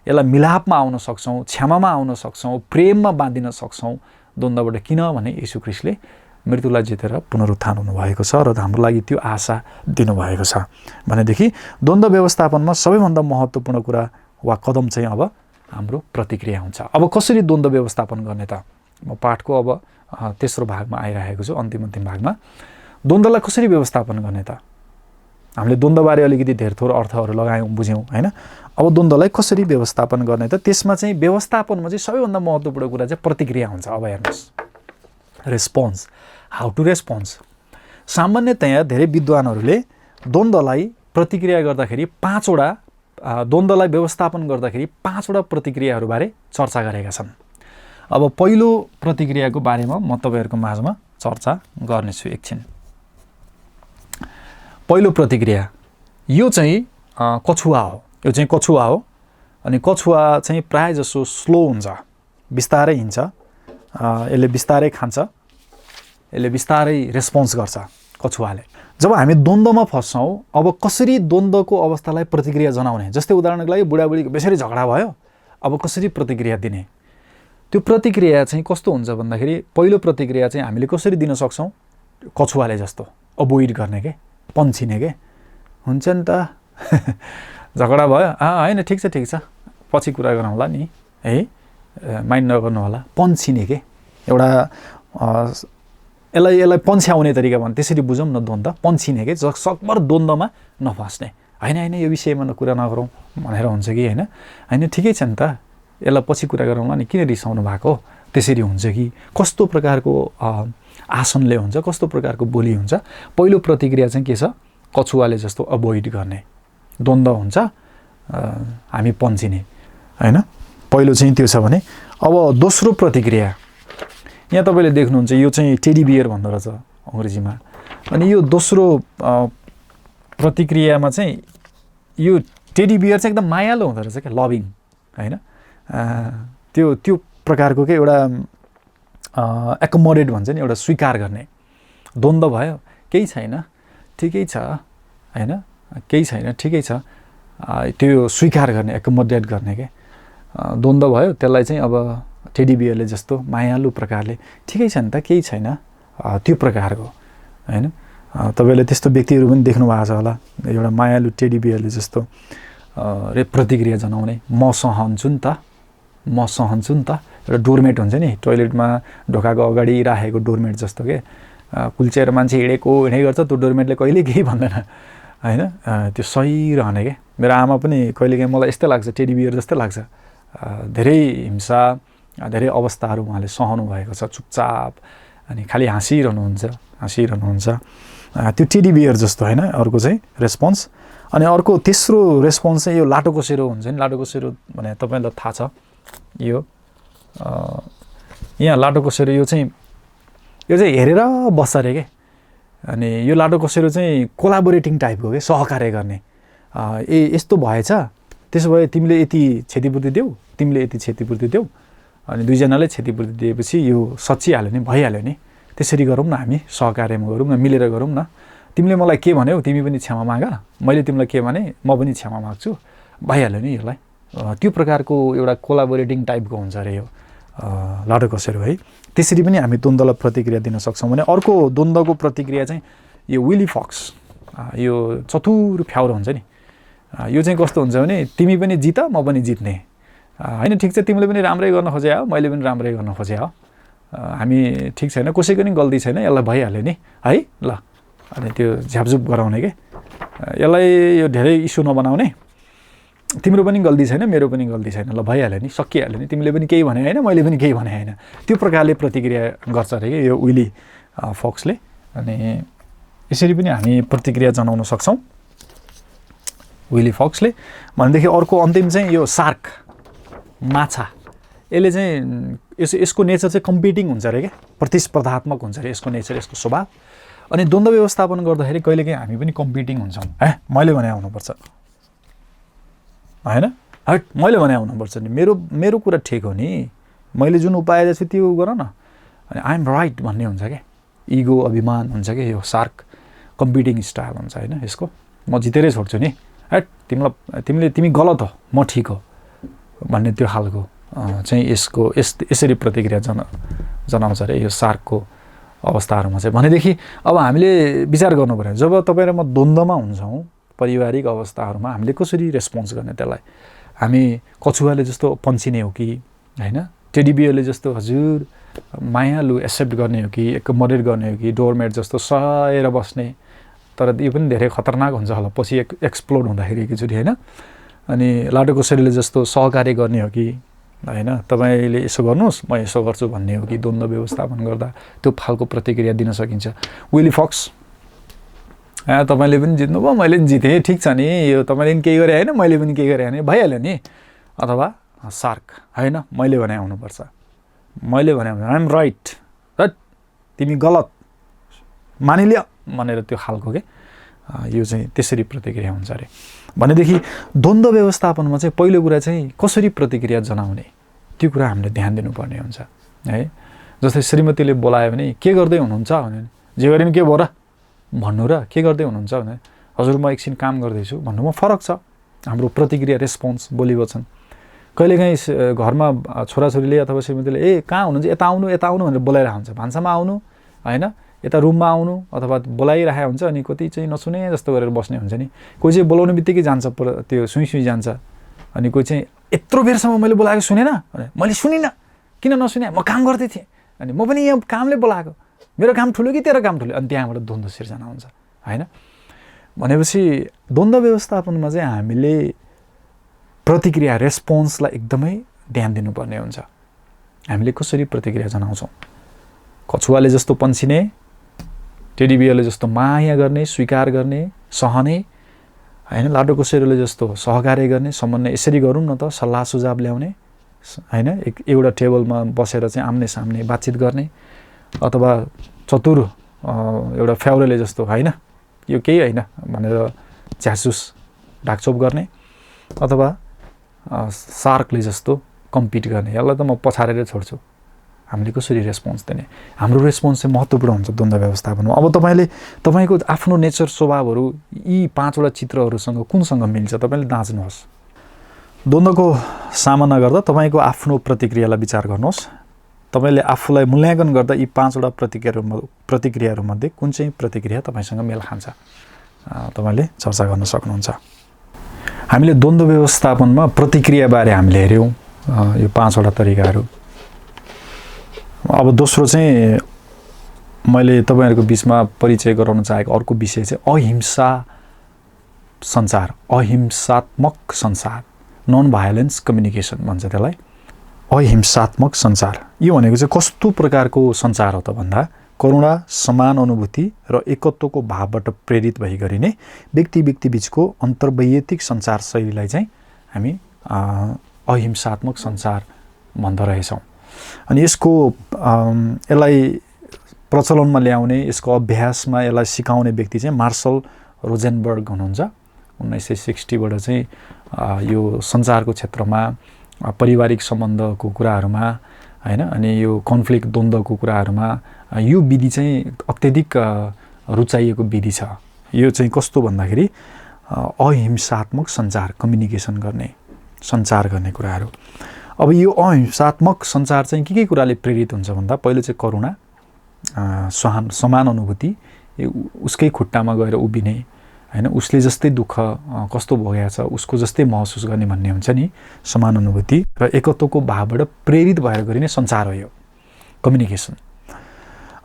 यसलाई मिलापमा आउन सक्छौँ, क्षमामा आउन सक्छौँ, प्रेममा बाँधिन सक्छौँ द्वन्द्वबाट। किनभने येशू ख्रीष्टले मृत्युलाई जितेर पुनरुत्थान हुनुभएको छ र हाम्रो लागि त्यो आशा दिनुभएको छ। भनेदेखि द्वन्द्व व्यवस्थापनमा सबैभन्दा महत्त्वपूर्ण कुरा वा कदम चाहिँ अब हाम्रो प्रतिक्रिया हुन्छ। अब कसरी द्वन्द्व व्यवस्थापन गर्ने त? म पाठको अब तेस्रो भागमा आइरहेको छु, अन्तिम भागमा। द्वन्द्वलाई कसरी व्यवस्थापन गर्ने त? हामीले द्वन्द्वबारे अलिकति धेर थोर अर्थहरू लगायौँ, बुझ्यौँ होइन। अब द्वन्द्वलाई कसरी व्यवस्थापन गर्ने त? त्यसमा चाहिँ व्यवस्थापनमा चाहिँ सबैभन्दा महत्त्वपूर्ण कुरा चाहिँ प्रतिक्रिया हुन्छ। अब हेर्नुहोस्, रेस्पोन्स, हाउ टु रेस्पोन्स। सामान्यतया धेरै विद्वानहरूले द्वन्द्वलाई प्रतिक्रिया गर्दाखेरि द्वन्द्वलाई व्यवस्थापन गर्दाखेरि 5वटा प्रतिक्रियाहरूबारे चर्चा गरेका छन्। अब पहिलो प्रतिक्रियाको बारेमा म तपाईँहरूको माझमा चर्चा गर्नेछु एकछिन। पहिलो प्रतिक्रिया यो चाहिँ कछुवा हो। यो चाहिँ कछुवा हो। अनि कछुवा चाहिँ प्रायः जसो स्लो हुन्छ, बिस्तारै हिँड्छ, यसले बिस्तारै खान्छ, यसले बिस्तारै रेस्पोन्स गर्छ कछुवाले। जब हामी द्वन्द्वमा फस्छौँ, अब कसरी द्वन्द्वको अवस्थालाई प्रतिक्रिया जनाउने? जस्तै उदाहरणको लागि बुढाबुढीको बेसरी झगडा भयो, अब कसरी प्रतिक्रिया दिने? त्यो प्रतिक्रिया चाहिँ कस्तो हुन्छ भन्दाखेरि, पहिलो प्रतिक्रिया चाहिँ हामीले कसरी दिन सक्छौँ? कछुवाले जस्तो अभोइड गर्ने के, पन्छिने के हुन्छ नि त। झगडा भयो, होइन ठिक छ पछि कुरा गरौँला नि है, माइन्ड नगर्नु होला, पन्छिने के। एउटा यसलाई पन्छ्याउने तरिका भने त्यसरी बुझौँ न, द्वन्द्व पन्छिने के, सकभर द्वन्द्वमा नफस्ने। होइन यो विषयमा कुरा नगरौँ भनेर हुन्छ कि होइन ठिकै छ नि त, यसलाई पछि कुरा गरौँला नि, किन रिसाउनु भएको, त्यसरी हुन्छ कि कस्तो प्रकारको आसनले हुन्छ, कस्तो प्रकारको बोली हुन्छ? पहिलो प्रतिक्रिया चाहिँ के छ? कछुवाले जस्तो अभोइड गर्ने, द्वन्द्व हुन्छ हामी पन्छिने होइन। पहिलो चाहिँ त्यो छ भने, अब दोस्रो प्रतिक्रिया यहाँ तपाईँले देख्नुहुन्छ, यो चाहिँ टेडी बियर भन्दो रहेछ अङ्ग्रेजीमा। अनि यो दोस्रो प्रतिक्रियामा चाहिँ यो टेडी बियर चाहिँ एकदम मायालु हुँदो रहेछ क्या, लभिङ होइन। त्यो प्रकारको के एउटा एकोमोडेट भन्छ नि, एउटा स्वीकार गर्ने। द्वन्द्व भयो, केही छैन ठिकै छ होइन, केही छैन ठिकै छ, त्यो स्वीकार गर्ने, एकोमोडेट गर्ने के। द्वन्द्व भयो, त्यसलाई चाहिँ अब टेडी बियरले जस्तो मायालु प्रकारले ठिकै छ नि त, केही छैन, त्यो प्रकारको होइन। तपाईँले त्यस्तो व्यक्तिहरू पनि देख्नु भएको छ होला, एउटा मायालु टेडी बियरले जस्तो प्रतिक्रिया जनाउने, म सहन्छु नि त, म सहन्छु नि त। एउटा डोरमेट हुन्छ नि, टोइलेटमा ढोकाको अगाडि राखेको डोरमेट जस्तो के, कुल्चेर मान्छे हिँडै गर्छ, त्यो डोरमेटले कहिले केही भन्दैन होइन। त्यो सही रहने के। मेरो आमा पनि कहिलेकाहीँ मलाई यस्तै लाग्छ, टेडी बियर जस्तै लाग्छ। धेरै हिंसा, धेरै अवस्थाहरू उहाँले सहनु भएको छ चुपचाप, अनि खालि हाँसिरहनुहुन्छ। त्यो टेडी बियर जस्तो होइन अर्को चाहिँ रेस्पोन्स। अनि अर्को तेस्रो रेस्पोन्स चाहिँ यो लाटोकोसेरो हुन्छ नि। लाटोकोसेरो भने तपाईँलाई थाहा छ, यो यहाँ लाटोकोसेरो यो चाहिँ हेरेर बस्छ अरे के। अनि यो लाटोकोसेरो चाहिँ कोलाबोरेटिङ टाइपको के, सहकार्य गर्ने। यस्तो भएछ, त्यसो भए तिमीले यति क्षतिपूर्ति देऊ, तिमीले यति क्षतिपूर्ति देऊ, अनि दुईजनाले क्षतिपूर्ति दिएपछि यो सच्चिहाल्यो नि, भइहाल्यो नि। त्यसरी गरौँ न, हामी सहकार्यमा गरौँ न, मिलेर गरौँ न। तिमीले मलाई के भन्यौ, तिमी पनि क्षमा माग, मैले तिमीलाई के भने म पनि क्षमा माग्छु, भइहाल्यो नि यसलाई। त्यो प्रकारको एउटा कोलाबोरेटिङ टाइपको हुन्छ अरे यो लाटोकोसेरो है। त्यसरी पनि हामी द्वन्द्वलाई प्रतिक्रिया दिन सक्छौँ। भने अर्को द्वन्द्वको प्रतिक्रिया चाहिँ यो विली फक्स, यो चतुर फ्याउरो हुन्छ नि। यो चाहिँ कस्तो हुन्छ भने तिमी पनि जित, म पनि जित्ने होइन। ठिक छ, तिमीले पनि राम्रै गर्न खोजे हो, मैले पनि राम्रै गर्न खोजे हो, हामी ठिक छैन, कसैको पनि गल्ती छैन, यसलाई भइहाल्यो नि है ल। अनि त्यो झ्यापझुप गराउने के, यसलाई यो धेरै इस्यु नबनाउने, तिम्रो पनि गल्ती छैन, मेरो पनि गल्ती छैन, ल भइहाल्यो नि, सकिहाल्यो नि, तिमीले पनि केही भने होइन, मैले पनि केही भने होइन। त्यो प्रकारले प्रतिक्रिया गर्छ अरे कि यो विली फक्सले। अनि यसरी पनि हामी प्रतिक्रिया जनाउन सक्छौँ विली फक्सले। भनेदेखि अर्को अन्तिम चाहिँ यो सार्क, माछा। यसले चाहिँ यसको नेचर चाहिँ कम्पिटिङ हुन्छ अरे क्या, प्रतिस्पर्धात्मक हुन्छ अरे यसको नेचर, यसको स्वभाव। अनि द्वन्द्व व्यवस्थापन गर्दाखेरि कहिलेकाहीँ हामी पनि कम्पिटिङ हुन्छौँ। मैले भने आउनुपर्छ होइन, हट मैले भने आउनुपर्छ नि, मेरो कुरा ठिक हो नि, मैले जुन उपाय दिएछु त्यो गर न, अनि आई एम राइट भन्ने हुन्छ क्या। इगो, अभिमान हुन्छ क्या, यो सार्क कम्पिटिङ स्टाइल हुन्छ होइन यसको। म जितेरै छोड्छु नि, हट तिमी गलत हो, म ठिक हो भन्ने त्यो खालको चाहिँ यसरी प्रतिक्रिया जनाउँछ अरे यो सार्कको अवस्थाहरूमा चाहिँ। भनेदेखि अब हामीले विचार गर्नु पऱ्यो, जब तपाईँ र म द्वन्द्वमा हुन्छौँ पारिवारिक अवस्थाहरूमा, हामीले कसरी रेस्पोन्स गर्ने त्यसलाई। हामी कछुवाले जस्तो पन्सिने हो कि होइन, टेडी बियरले जस्तो हजुर मायालु एक्सेप्ट गर्ने हो कि, एकमोडेट गर्ने हो कि, डोरमेट जस्तो सहेर बस्ने। तर यो पनि धेरै खतरनाक हुन्छ होला पछि एक्सप्लोड हुँदाखेरि एकचोटि होइन। अनि लाटोकोसेरोले जस्तो सहकार्य गर्ने हो कि होइन, तपाईँले यसो गर्नुहोस् म यसो गर्छु भन्ने हो कि, द्वन्द्व व्यवस्थापन गर्दा त्यो खालको प्रतिक्रिया दिन सकिन्छ। विली फक्स, तपाईँले पनि जित्नुभयो, मैले पनि जितेँ, ठिक छ नि, यो तपाईँले पनि केही गरे होइन, मैले पनि केही गरे होइन, भइहाल्यो नि। अथवा सार्क, होइन मैले भने आउनुपर्छ, मैले भने आइ एम राइट, तिमी गलत मानिलियो भनेर त्यो खालको के, यो चाहिँ त्यसरी प्रतिक्रिया हुन्छ अरे। भनेदेखि द्वन्द्व व्यवस्थापनमा चाहिँ पहिलो कुरा चाहिँ कसरी प्रतिक्रिया जनाउने, त्यो कुरा हामीले ध्यान दिनुपर्ने हुन्छ है। जस्तै श्रीमतीले बोलायो भने के गर्दै हुनुहुन्छ भने, जे गरे पनि के भयो र भन्नु, र के गर्दै हुनुहुन्छ भने हजुर म एकछिन काम गर्दैछु भन्नुमा फरक छ। हाम्रो प्रतिक्रिया रेस्पोन्स बोली वचन। कहिलेकाहीँ घरमा छोराछोरीले अथवा श्रीमतीले कहाँ हुनुहुन्छ, यता आउनु भनेर बोलाइरहेको हुन्छ, भान्सामा आउनु होइन, यता रुममा आउनु अथवा बोलाइरहेको हुन्छ। अनि कति चाहिँ नसुने जस्तो गरेर बस्ने हुन्छ नि, कोही चाहिँ बोलाउने बित्तिकै जान्छ, त्यो सुई जान्छ। अनि कोही चाहिँ यत्रो बेरसम्म मैले बोलाएको सुनेन, मैले सुनिनँ, किन नसुने, म काम गर्दै थिएँ, अनि म पनि यहाँ कामले बोलाएको, मेरो काम ठुलो कि तेरो काम ठुलो, अनि त्यहाँबाट द्वन्द्व सिर्जना हुन्छ होइन। भनेपछि द्वन्द्व व्यवस्थापनमा चाहिँ हामीले प्रतिक्रिया रेस्पोन्सलाई एकदमै ध्यान दिनुपर्ने हुन्छ। हामीले कसरी प्रतिक्रिया जनाउँछौँ, कछुवाले जस्तो पन्सिने, टेडी बियरले जस्तो माया गर्ने, स्वीकार गर्ने, सहने होइन, लाटोकोसेरोले जस्तो सहकार्य गर्ने, समन्वय यसरी गरौँ न त, सल्लाह सुझाव ल्याउने होइन, एउटा टेबलमा बसेर चाहिँ आम्ने सामने बातचित गर्ने। अथवा चतुर एउटा फ्याउरेले जस्तो होइन, यो केही होइन भनेर झ्यासुस ढाकछोप गर्ने। अथवा सार्कले जस्तो कम्पिट गर्ने, यसलाई त म पछारेर छोड्छु। हामीले कसरी रेस्पोन्स दिने, हाम्रो रेस्पोन्स चाहिँ महत्त्वपूर्ण हुन्छ द्वन्द्व व्यवस्थापनमा। अब तपाईँको आफ्नो नेचर, स्वभावहरू यी 5वटा चित्रहरूसँग कुनसँग मिल्छ, तपाईँले दाँच्नुहोस्। द्वन्द्वको सामना गर्दा तपाईँको आफ्नो प्रतिक्रियालाई विचार गर्नुहोस्। तपाईँले आफूलाई मूल्याङ्कन गर्दा यी 5वटा प्रतिक्रियाहरूमध्ये कुन चाहिँ प्रतिक्रिया तपाईँसँग मेल खान्छ, तपाईँले चर्चा गर्न सक्नुहुन्छ। हामीले द्वन्द्व व्यवस्थापनमा प्रतिक्रियाबारे हामीले हेऱ्यौँ यो 5वटा तरिकाहरू। अब दोस्रो चाहिँ मैले तपाईँहरूको बिचमा परिचय गराउन चाहेको अर्को विषय चाहिँ अहिंसा सञ्चार, अहिंसात्मक सञ्चार, नन भायोलेन्स कम्युनिकेसन भन्छ त्यसलाई। अहिंसात्मक सञ्चार यो भनेको चाहिँ कस्तो प्रकारको सञ्चार हो त भन्दा, करुणा, समान अनुभूति र एकत्वको भावबाट प्रेरित भई गरिने व्यक्ति बीचको अन्तर्वैयक्तिक सञ्चार शैलीलाई चाहिँ हामी अहिंसात्मक सञ्चार भन्दो रहेछौँ। अनि यसलाई प्रचलनमा ल्याउने, यसको अभ्यासमा यसलाई सिकाउने व्यक्ति चाहिँ मार्शल रोजेनबर्ग हुनुहुन्छ। 1960बाट चाहिँ यो सञ्चारको क्षेत्रमा पारिवारिक सम्बन्धको कुराहरूमा हैन, अनि यो कन्फ्लिक्ट, द्वन्द्वको कुराहरूमा यो विधि चाहिँ अत्यधिक रुचाइएको विधि छ। यो चाहिँ कस्तो भन्दाखेरि अहिंसात्मक सञ्चार, कम्युनिकेसन गर्ने, सञ्चार गर्ने कुराहरू। अब यो अहिंसात्मक सञ्चार चाहिँ के कुराले प्रेरित हुन्छ भन्दा पहिलो चाहिँ करुणा, समान अनुभूति, उसकै खुट्टामा गएर उभिने हैन, उसले जस्तै दुःख कस्तो भोगेको छ उसको जस्तै महसुस गर्ने भन्ने हुन्छ नि, समान अनुभूति र एकत्वको भावबाट प्रेरित भएर गरिने सञ्चार हो यो कम्युनिकेसन।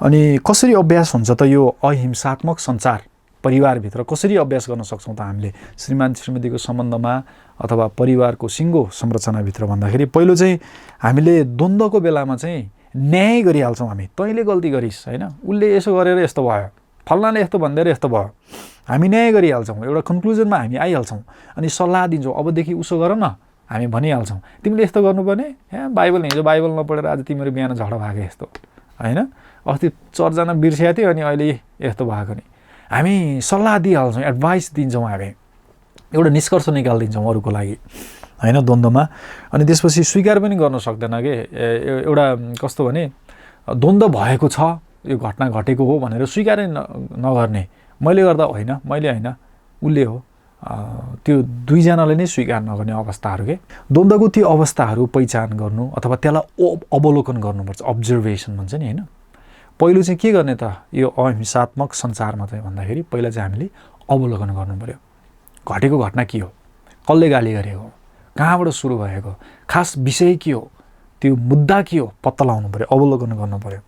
अनि कसरी अभ्यास हुन्छ त यो अहिंसात्मक सञ्चार परिवारभित्र कसरी अभ्यास गर्न सक्छौँ त हामीले श्रीमान श्रीमतीको सम्बन्धमा अथवा परिवारको सिङ्गो संरचनाभित्र भन्दाखेरि पहिलो चाहिँ हामीले द्वन्द्वको बेलामा चाहिँ न्याय गरिहाल्छौँ। हामी तैँले गल्ती गरिस् हैन, उसले यसो गरेर यस्तो भयो, फल्नाले यस्तो भन्दै यस्तो भयो, हामी न्याय गरिहाल्छौँ, एउटा कन्क्लुजनमा हामी आइहाल्छौँ। अनि सल्लाह दिन्छौँ, अबदेखि उसो गर न, हामी भनिहाल्छौँ तिमीले यस्तो गर्नुपर्ने, बाइबल हिजो बाइबल नपढेर आज तिमीहरू बिहान झगडा भएको यस्तो हैन, अस्ति चर्च जान बिर्सेको थियो अनि अहिले यस्तो भएको नि, हामी सल्लाह दिइहाल्छौँ, एडभाइस दिन्छौँ, हामी एउटा निष्कर्ष निकालिदिन्छौँ अरूको लागि हैन द्वन्द्वमा। अनि त्यसपछि स्वीकार पनि गर्न सक्दैन के, एउटा कस्तो भने द्वन्द्व भएको छ, यो घटना घटेको हो भनेर स्वीकारै नगर्ने, मैले गर्दा होइन, मैले होइन उसले हो, त्यो दुईजनाले नै स्वीकार नगर्ने अवस्थाहरू के। द्वन्द्वको त्यो अवस्थाहरू पहिचान गर्नु अथवा त्यसलाई अवलोकन गर्नुपर्छ, अब्जर्भेसन भन्छ नि हैन। पहिलो चाहिँ के गर्ने त यो अहिंसात्मक सञ्चारमा चाहिँ भन्दाखेरि पहिला चाहिँ हामीले अवलोकन गर्नु पर्यो। घटेको घटना के हो, कसले गाली गरेको, कहाँबाट सुरु भएको, खास विषय के हो, त्यो मुद्दा के हो पत्ता लगाउनु पर्यो, अवलोकन गर्नु पर्यो।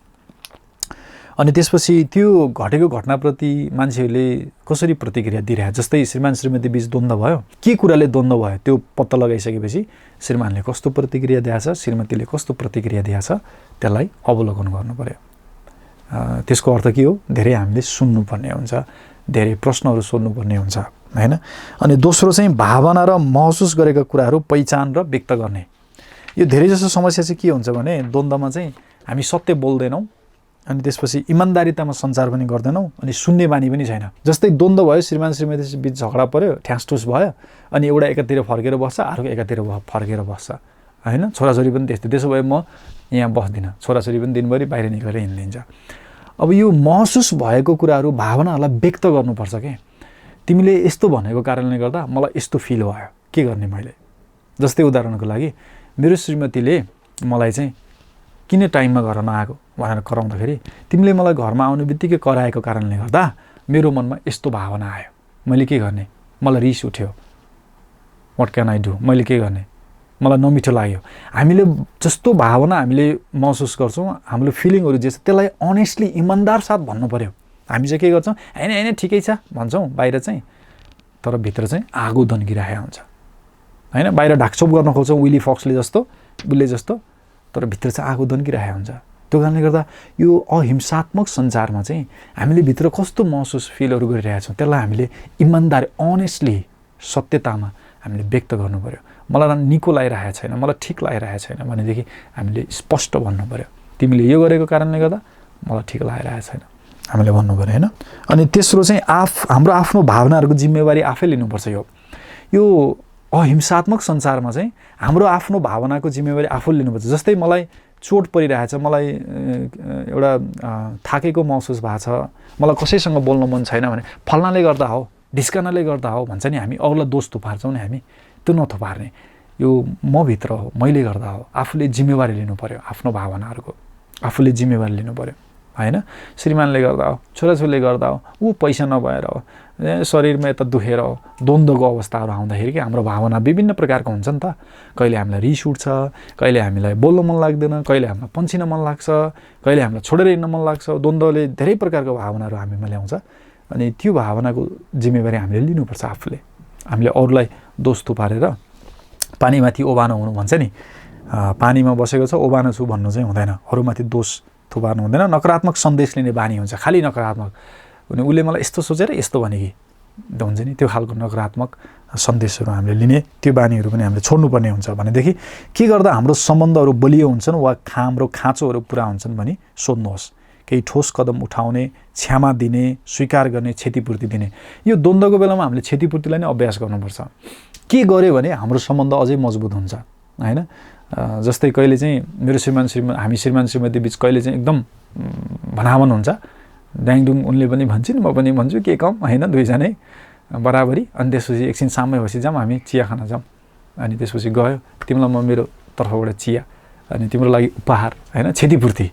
अनि त्यसपछि त्यो घटेको घटनाप्रति मान्छेहरूले कसरी प्रतिक्रिया दिइरहे, जस्तै श्रीमान श्रीमती बीच द्वन्द्व भयो, के कुराले द्वन्द्व भयो त्यो पत्ता लगाइसकेपछि श्रीमानले कस्तो प्रतिक्रिया दिएछ, श्रीमतीले कस्तो प्रतिक्रिया दिएछ, त्यसलाई अवलोकन गर्नु पर्यो। त्यसको अर्थ के हो, धेरै हामीले सुन्नुपर्ने हुन्छ, धेरै प्रश्नहरू सोध्नुपर्ने हुन्छ हैन। अनि दोस्रो चाहिँ भावना र महसुस गरेका कुराहरू पहिचान र व्यक्त गर्ने। यो धेरै जसो समस्या चाहिँ के हुन्छ भने द्वन्द्वमा चाहिँ हामी सत्य बोल्दैनौँ, अनि त्यसपछि इमान्दारितामा सञ्चार पनि गर्दैनौँ, अनि सुन्ने बानी पनि छैन। जस्तै द्वन्द्व भयो, श्रीमान श्रीमती बीच झगडा पऱ्यो, ठ्यासठुस भयो, अनि एउटा एकातिर फर्केर बस्छ, अर्को एकातिर फर्केर बस्छ हैन। छोराछोरी पनि त्यस्तै, त्यसो भए म यहाँ बस्दिनँ, छोराछोरी पनि दिनभरि बाहिर निक्लेर हिँडिदिन्छ। अब यो महसुस भएको कुराहरू, भावनाहरूलाई व्यक्त गर्नुपर्छ के, तिमीले यस्तो भनेको कारणले गर्दा मलाई यस्तो फिल भयो, के गर्ने मैले। जस्तै उदाहरणको लागि मेरो श्रीमतीले मलाई चाहिँ किन टाइममा घर नआएको भनेर कराउँदाखेरि तिमीले मलाई घरमा आउने बित्तिकै कराएको कारणले गर्दा मेरो मनमा यस्तो भावना आयो, मैले के गर्ने, मलाई रिस उठ्यो, व्हाट क्यान आई डु, मैले के गर्ने, मलाई नमिठो लाग्यो। हामीले जस्तो भावना हामीले महसुस गर्छौँ, हाम्रो फिलिङहरू जे छ त्यसलाई अनेस्टली इमान्दार साथ भन्नु पर्यो। हामी चाहिँ के गर्छौँ, हैन हैन ठिकै छ भन्छौँ बाहिर चाहिँ, तर भित्र चाहिँ आगो दन्किरहेको हुन्छ हैन। बाहिर ढाकछोप गर्न खोज्छौँ विली फक्सले जस्तो, उसले जस्तो, तर भित्र चाहिँ आगो दन्किरहेको हुन्छ। त्यो कारणले गर्दा यो अहिंसात्मक सञ्चारमा चाहिँ हामीले भित्र कस्तो महसुस फिलहरू गरिरहेका छौँ त्यसलाई हामीले इमान्दार अनेस्टली सत्यतामा हामीले व्यक्त गर्नु पर्यो। मलाई निको लागिरहेको छैन, मलाई ठिक लागिरहेको छैन भनेदेखि हामीले स्पष्ट भन्नु पर्यो, तिमीले यो गरेको कारणले गर्दा मलाई ठिक लागिरहेको छैन, हामीले भन्नु पर्यो हैन। अनि तेस्रो चाहिँ हाम्रो आफ्नो भावनाहरूको जिम्मेवारी आफै लिनुपर्छ। यो अहिंसात्मक सञ्चारमा चाहिँ हाम्रो आफ्नो भावनाको जिम्मेवारी आफूले लिनुपर्छ। जस्तै मलाई चोट परिरहेछ, मलाई एउटा थाकेको महसुस भएको छ, मलाई कसैसँग बोल्न मन छैन भने फल्नाले गर्दा हो, ढिस्कानाले गर्दा हो भन्छ नि, हामी अरूलाई दोष थुपार्छौँ नि, हामी त्यो नथुपार्ने, यो म भित्र हो, मैले गर्दा हो। आफूले जिम्मेवारी लिनु पर्यो, आफ्नो भावनाहरूको आफूले जिम्मेवारी लिनु पर्यो हैन। श्रीमानले गर्दा हो, छोराछोरीले गर्दा हो, ऊ पैसा नभएर हो, शरीरमा यता दुखेर हो, द्वन्द्वको अवस्थाहरू आउँदाखेरि कि हाम्रो भावना विभिन्न प्रकारको हुन्छ नि त। कहिले हामीलाई रिस उठ्छ, कहिले हामीलाई बोल्न मन लाग्दैन, कहिले हामीलाई पन्छिन मन लाग्छ, कहिले हामीलाई छोडेर हिँड्न मन लाग्छ। द्वन्द्वले धेरै प्रकारको भावनाहरू हामीमा ल्याउँछ, अनि त्यो भावनाको जिम्मेवारी हामीले लिनुपर्छ आफूले। हामीले अरूलाई दोष थुपारेर पानीमाथि ओबानो हुनु भन्छ नि, पानीमा बसेको छ ओबानो छु भन्नु चाहिँ हुँदैन, अरूमाथि दोष थुपार्नु हुँदैन। नकारात्मक सन्देश लिने बानी हुन्छ, खालि नकारात्मक, अनि उसले मलाई यस्तो सोचेर यस्तो भने कि हुन्छ नि, त्यो खालको नकारात्मक सन्देशहरू हामीले लिने त्यो बानीहरू पनि हामीले छोड्नुपर्ने हुन्छ। भनेदेखि के गर्दा हाम्रो सम्बन्धहरू बलियो हुन्छन् वा हाम्रो खाँचोहरू पुरा हुन्छन् भनी सोध्नुहोस्। केही ठोस कदम उठाउने, क्षमा दिने, स्वीकार गर्ने, क्षतिपूर्ति दिने। यो द्वन्द्वको बेलामा हामीले क्षतिपूर्तिलाई नै अभ्यास गर्नुपर्छ। के गर्यो भने हाम्रो सम्बन्ध अझै मजबुत हुन्छ हैन। जस्तै कहिले चाहिँ मेरो हामी श्रीमान श्रीमती बिच कहिले चाहिँ एकदम भनाभन हुन्छ, ड्याङडुङ उनले पनि भन्छन् म पनि भन्छु, के कम हैन, दुईजनै बराबरी। अनि त्यसपछि एकछिन सामै बसी जाऊँ हामी चिया खान जाऊँ, अनि त्यसपछि गयो तिमीलाई म मेरो तर्फबाट चिया, अनि तिम्रो लागि उपहार हैन, क्षतिपूर्ति।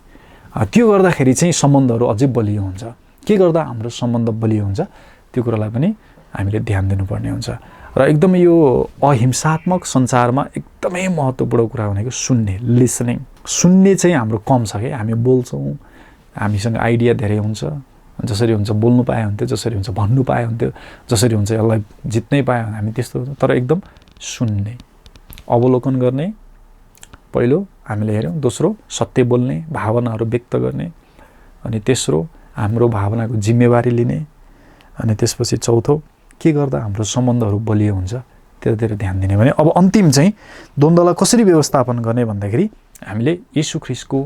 त्यो गर्दाखेरि चाहिँ सम्बन्धहरू अझै बलियो हुन्छ। के गर्दा हाम्रो सम्बन्ध बलियो हुन्छ त्यो कुरालाई पनि हामीले ध्यान दिनुपर्ने हुन्छ। र एकदम यो अहिंसात्मक सञ्चारमा एकदमै महत्त्वपूर्ण कुरा भनेको सुन्ने, लिसनिङ। सुन्ने चाहिँ हाम्रो कम छ कि हामी बोल्छौँ, हामीसँग आइडिया धेरै हुन्छ, जसरी हुन्छ बोल्नु पाए हुन्थ्यो, जसरी हुन्छ भन्नु पाए हुन्थ्यो, जसरी हुन्छ यसलाई जित्नै पाए हामी त्यस्तो हुन्छ। तर एकदम सुन्ने, अवलोकन गर्ने पहिलो हामीले हेऱ्यौँ, दोस्रो सत्य बोल्ने, भावनाहरू व्यक्त गर्ने, अनि तेस्रो हाम्रो भावनाको जिम्मेवारी लिने, अनि त्यसपछि चौथो के गर्दा हाम्रो सम्बन्धहरू बलियो हुन्छ त्यतातिर ध्यान दिने। भने अब अन्तिम चाहिँ द्वन्द्वलाई कसरी व्यवस्थापन गर्ने भन्दाखेरि हामीले येशू ख्रीष्टको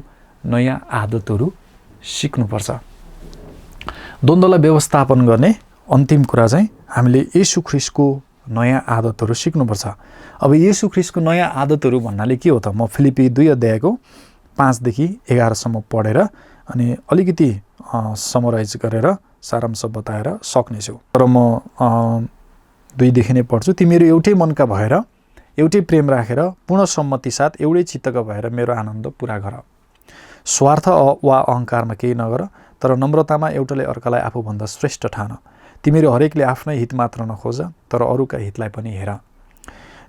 नयाँ आदतहरू सिक्नुपर्छ। द्वन्द्वलाई व्यवस्थापन गर्ने अन्तिम कुरा चाहिँ हामीले येशू ख्रीष्टको नयाँ आदतहरू सिक्नुपर्छ। अब येशू ख्रीष्टको नयाँ आदतहरू भन्नाले के हो त? म फिलिपी 2 अध्यायको 5 देखि 11 सम्म पढेर अनि अलिकति समराइज गरेर सारांश बताएर सक्नेछु। तर म 2 देखि नै पढ्छु। तिमीहरू एउटै मनका भएर, एउटै प्रेम राखेर, पूर्ण सम्मति साथ एउटै चित्तका भएर मेरो आनन्द पुरा गर। स्वार्थ वा अहङ्कारमा केही नगर, तर नम्रतामा एउटाले अर्कालाई आफूभन्दा श्रेष्ठ ठान। तिमीहरू हरेकले आफ्नै हित मात्र नखोज, तर अरूका हितलाई पनि हेर।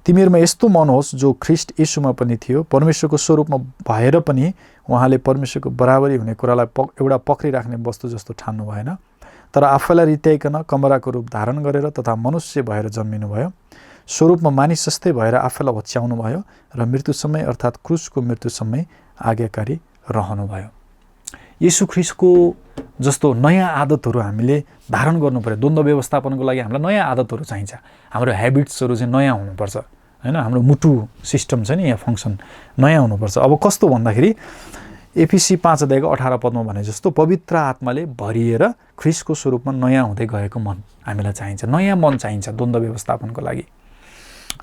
तिमीहरूमा यस्तो मन होस् जो ख्रीष्ट येशूमा पनि थियो, परमेश्वरको स्वरूपमा भएर पनि उहाँले परमेश्वरको बराबरी हुने कुरालाई एउटा पक्रिराख्ने वस्तु जस्तो ठान्नु भएन, तर आफैलाई रित्याइकन कमराको रूप धारण गरेर तथा मनुष्य भएर जन्मिनुभयो। स्वरूपमा मानिस जस्तै भएर आफैलाई होच्याउनु भयो र मृत्युसम्मै अर्थात् क्रुसको मृत्युसम्मै आज्ञाकारी रहनुभयो। येशू ख्रीष्टको जस्तो नयाँ आदतहरू हामीले धारण गर्नु पर्यो। द्वन्द्व व्यवस्थापनको लागि हामीलाई नयाँ आदतहरू चाहिन्छ। हाम्रो ह्याबिट्सहरू चाहिँ नयाँ हुनुपर्छ हैन। हाम्रो मुटु सिस्टम छ नि, यहाँ फङ्सन नयाँ हुनुपर्छ। अब कस्तो भन्दाखेरि एफिसी 5 अध्यायको 18 पदमा भने जस्तो पवित्र आत्माले भरिएर ख्रीष्टको स्वरूपमा नयाँ हुँदै गएको मन हामीलाई चाहिन्छ। नयाँ मन चाहिन्छ द्वन्द्व व्यवस्थापनको लागि।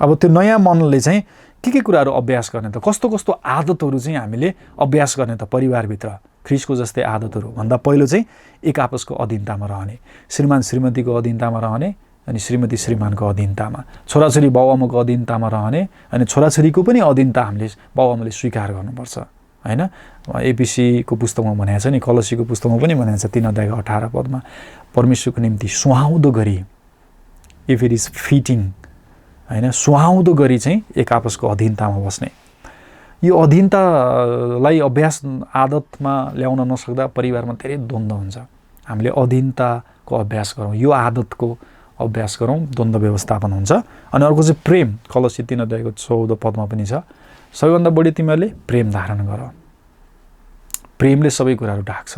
अब त्यो नयाँ मनले चाहिँ के कुराहरू अभ्यास गर्ने त? कस्तो कस्तो आदतहरू चाहिँ हामीले अभ्यास गर्ने त परिवारभित्र? ख्रीष्टको जस्तै आदतहरू भन्दा पहिलो चाहिँ एक आपसको अधीनतामा रहने, श्रीमान श्रीमतीको अधीनतामा रहने, अनि श्रीमती श्रीमानको अधीनतामा, छोराछोरी बाबुआमाको अधीनतामा रहने, अनि छोराछोरीको पनि अधीनता हामीले बाबुआमाले स्वीकार गर्नुपर्छ हैन। एपिसीको पुस्तकमा भनेको छ नि, कलसीको पुस्तकमा पनि भनेको छ 3 अध्यायको 18 पदमा, परमेश्वरको निम्ति सुहाउँदो गरी, इफ इट इज फिटिङ हैन, सुहाउँदो गरी चाहिँ एक आपसको अधीनतामा बस्ने। यो अधीनतालाई अभ्यास आदतमा ल्याउन नसक्दा परिवारमा धेरै द्वन्द्व हुन्छ। हामीले अधीनताको अभ्यास गरौँ, यो आदतको अभ्यास गरौँ, द्वन्द्व व्यवस्थापन हुन्छ। अनि अर्को चाहिँ प्रेम, कलसी 3 अध्यायको 14 पदमा पनि छ, सबैभन्दा बढी तिमीहरूले प्रेम धारण गर। प्रेमले सबै कुराहरू ढाक्छ।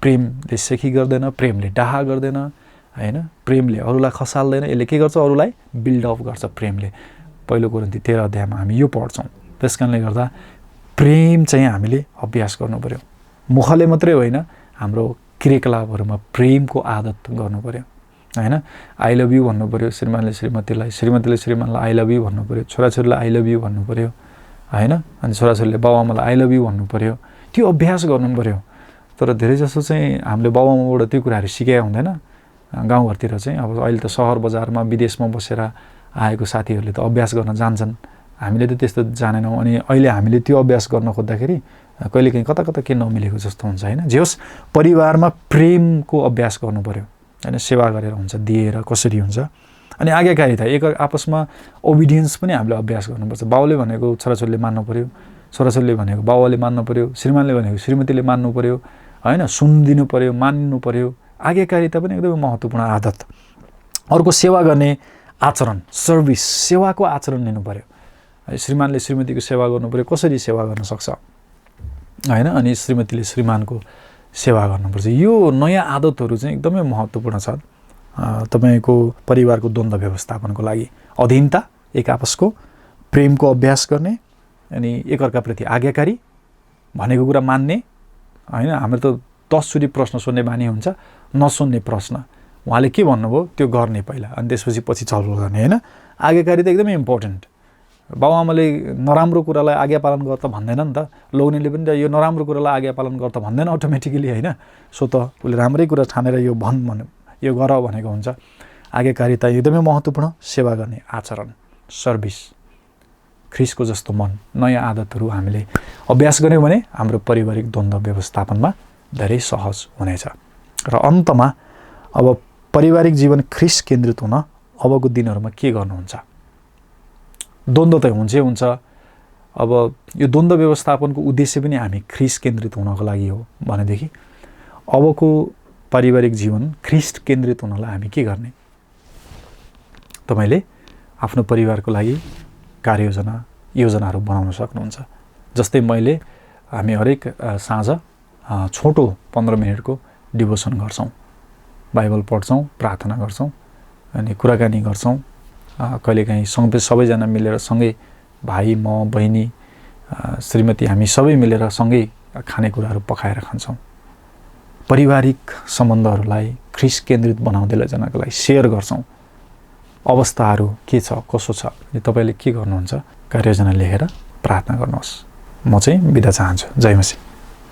प्रेमले सेखी गर्दैन, प्रेमले डाहा गर्दैन हैन। प्रेमले अरूलाई खसाल्दैन, यसले के गर्छ? अरूलाई बिल्ड अप गर्छ प्रेमले। पहिलो कोरिन्थी 13 अध्यायमा हामी यो पढ्छौँ। त्यस कारणले गर्दा प्रेम चाहिँ हामीले अभ्यास गर्नु पर्यो। मुखले मात्रै होइन, हाम्रो क्रियाकलापहरूमा प्रेमको आदत गर्नु पर्यो हैन। आई लभ यू भन्नु पर्यो श्रीमानले श्रीमतीलाई, श्रीमतीले श्रीमानलाई आई लभ यू भन्नु पर्यो, छोराछोरीलाई आई लभ यू भन्नु पर्यो हैन। अनि छोराछोरीले बाबुआमालाई आई लभ यू भन्नु पर्यो। त्यो अभ्यास गर्नु पर्यो। तर धेरै जसो चाहिँ हामीले बाबुआमाबाट त्यो कुराहरू सिकेका हुँदैन। गाउँघरतिर चाहिँ अब अहिले त सहर बजारमा विदेशमा बसेर आएको साथीहरूले त अभ्यास गर्न जान्छन्, हामीले त त्यस्तो जानेनौँ। अनि अहिले हामीले त्यो अभ्यास गर्न खोज्दाखेरि कहिलेकाहीँ कता कता के नमिलेको जस्तो हुन्छ हैन। जे होस् परिवारमा प्रेमको अभ्यास गर्नु पर्यो हैन। सेवा गरेर हुन्छ, दिएर कसरी हुन्छ। अनि आज्ञाकारिता, एक आपसमा ओबिडियन्स पनि हामीले अभ्यास गर्नुपर्छ। बाउले भनेको छोराछोरीले मान्नु पर्यो, छोराछोरीले भनेको बाउले मान्नु पर्यो, श्रीमानले भनेको श्रीमतीले मान्नु पर्यो हैन। सुनिदिनु पर्यो, मान्नु पर्यो। आज्ञाकारिता पनि एकदमै महत्त्वपूर्ण आदत। अर्को सेवा गर्ने आचरण, सर्भिस, सेवाको आचरण लिनु पर्यो। श्रीमानले श्रीमतीको सेवा गर्नु पर्यो, कसरी सेवा गर्न सक्छ हैन, अनि श्रीमतीले श्रीमानको सेवा गर्नुपर्छ। यो नयाँ आदतहरू चाहिँ एकदमै महत्त्वपूर्ण छ तपाईँको परिवारको द्वन्द्व व्यवस्थापनको लागि। अधीनता, एक आपसको प्रेमको अभ्यास गर्ने, अनि एकअर्काप्रति आज्ञाकारी, भनेको कुरा मान्ने हैन। हाम्रो त 10 चोटि प्रश्न सोध्ने बानी हुन्छ, नसुन्ने प्रश्न। उहाँले के भन्नुभयो त्यो गर्ने पहिला, अनि त्यसपछि छलफल गर्ने हैन। आज्ञाकारी त एकदमै इम्पोर्टेन्ट। बाबुआमाले नराम्रो कुरालाई आज्ञा पालन गर त भन्दैन नि त, लोग्नेले पनि त यो नराम्रो कुरालाई आज्ञा पालन गर त भन्दैन अटोमेटिकली हैन। सो त उसले राम्रै कुरा ठानेर यो यो गर भनेको हुन्छ। आज्ञाकारिता एकदमै महत्त्वपूर्ण। सेवा गर्ने आचरण, सर्भिस, ख्रिस्टको जस्तो मन, नयाँ आदतहरू हामीले अभ्यास गऱ्यौँ भने हाम्रो पारिवारिक द्वन्द्व व्यवस्थापनमा धेरै सहज हुनेछ। र अन्तमा अब पारिवारिक जीवन ख्रिस्ट केन्द्रित हुन अबको दिनहरूमा के गर्नुहुन्छ? द्वन्द्व त हुन्छ। अब यो द्वन्द्व व्यवस्थापनको उद्देश्य पनि हामी ख्रिस्ट केन्द्रित हुनको लागि हो भनेदेखि अबको पारिवारिक जीवन ख्रिस्ट केन्द्रित हुनलाई हामी के गर्ने? तपाईँले आफ्नो परिवारको लागि योजनाहरू बनाउन सक्नुहुन्छ। जस्तै हामी हरेक साँझ छोटो 15 मिनटको डिभोसन गर्छौँ, बाइबल पढ्छौँ, प्रार्थना गर्छौँ, अनि कुराकानी गर्छौँ। कहिलेकाहीँ सबैजना मिलेर सँगै, भाइ, म, बहिनी, श्रीमती, हामी सबै मिलेर सँगै खानेकुराहरू पकाएर खान्छौँ। पारिवारिक सम्बन्धहरूलाई ख्रिस्ट केन्द्रित बनाउँदै लैजानको लागि सेयर गर्छौँ। अवस्थाहरू के छ, कसो छ, अनि तपाईँले के गर्नुहुन्छ? कार्ययोजना लेखेर प्रार्थना गर्नुहोस्। म चाहिँ बिदा चाहन्छु। जय मसीह।